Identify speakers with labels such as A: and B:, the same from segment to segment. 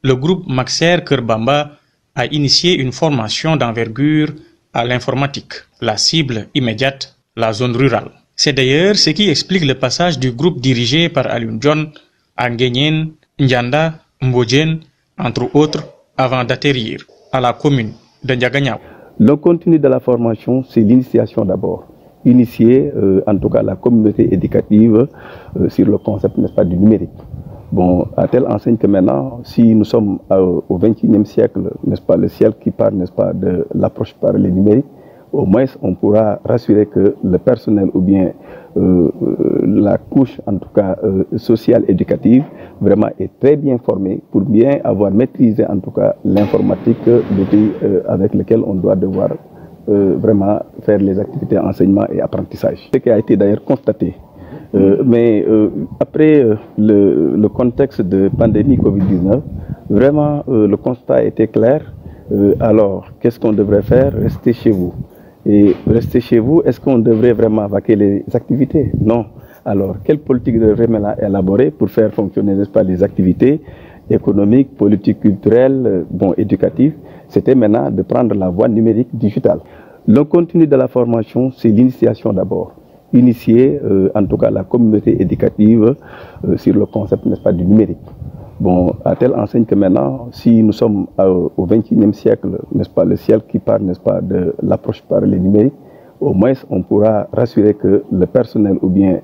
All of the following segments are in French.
A: le groupe Maxer Kerbamba a initié une formation d'envergure à l'informatique. La cible immédiate, la zone rurale. C'est d'ailleurs ce qui explique le passage du groupe dirigé par Alioune John à Nguyen, Ndianda, Mbodjen, entre autres, avant d'atterrir à la commune de Ndiaganiao.
B: Le contenu de la formation, c'est l'initiation d'abord. Initier, en tout cas, la communauté éducative sur le concept, n'est-ce pas, du numérique. Bon, à telle enseigne que maintenant, si nous sommes au XXIe siècle, n'est-ce pas, le siècle qui parle, n'est-ce pas, de l'approche par les numériques, au moins on pourra rassurer que le personnel ou bien la couche, en tout cas sociale éducative, vraiment est très bien formée pour bien avoir maîtrisé en tout cas l'informatique, l'outil avec lequel on doit devoir vraiment faire les activités enseignement et apprentissage. Ce qui a été d'ailleurs constaté. Mais après le contexte de pandémie Covid-19, vraiment le constat était clair. Alors, qu'est-ce qu'on devrait faire? Rester chez vous. Et rester chez vous, est-ce qu'on devrait vraiment vaquer les activités? Non. Alors, quelle politique devrait maintenant élaborer pour faire fonctionner, n'est-ce pas, les activités économiques, politiques, culturelles, bon, éducatives? C'était maintenant de prendre la voie numérique digitale. Le contenu de la formation, c'est l'initiation d'abord. Initier, en tout cas, la communauté éducative sur le concept, n'est-ce pas, du numérique. Bon, à telle enseigne que maintenant, si nous sommes au XXIe siècle, n'est-ce pas, le siècle qui parle, n'est-ce pas, de l'approche par les numériques, au moins on pourra rassurer que le personnel ou bien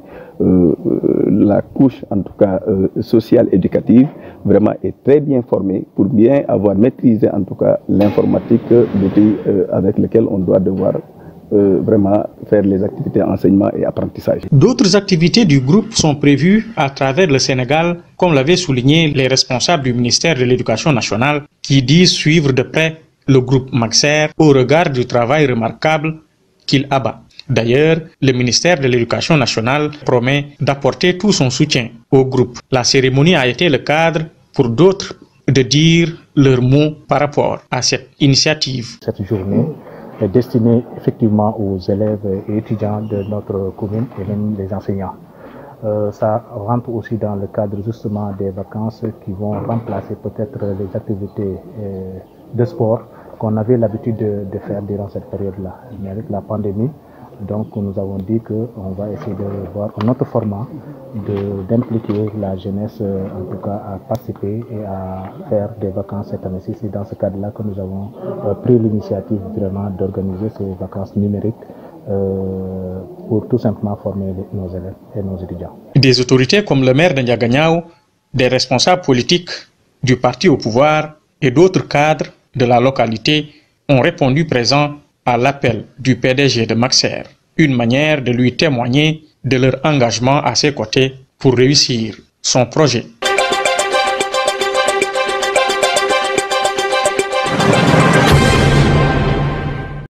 B: la couche, en tout cas sociale éducative, vraiment est très bien formée pour bien avoir maîtrisé, en tout cas, l'informatique, l'outil avec lequel on doit devoir vraiment faire les activités enseignement et apprentissage.
A: D'autres activités du groupe sont prévues à travers le Sénégal, comme l'avaient souligné les responsables du ministère de l'Éducation nationale, qui disent suivre de près le groupe Maxer au regard du travail remarquable qu'il abat. D'ailleurs, le ministère de l'Éducation nationale promet d'apporter tout son soutien au groupe. La cérémonie a été le cadre pour d'autres de dire leurs mots par rapport à cette initiative.
C: Cette journée est destinée effectivement aux élèves et étudiants de notre commune et même les enseignants. Ça rentre aussi dans le cadre justement des vacances qui vont remplacer peut-être les activités de sport qu'on avait l'habitude de faire durant cette période-là. Mais avec la pandémie, donc nous avons dit qu'on va essayer de voir un autre format, d'impliquer la jeunesse en tout cas à participer et à faire des vacances cette année-ci. C'est dans ce cadre-là que nous avons pris l'initiative vraiment d'organiser ces vacances numériques pour tout simplement former nos élèves et nos étudiants.
A: Des autorités comme le maire de Ndiaganiao, des responsables politiques du parti au pouvoir et d'autres cadres de la localité ont répondu présent à l'appel du PDG de Maxer, une manière de lui témoigner de leur engagement à ses côtés pour réussir son projet.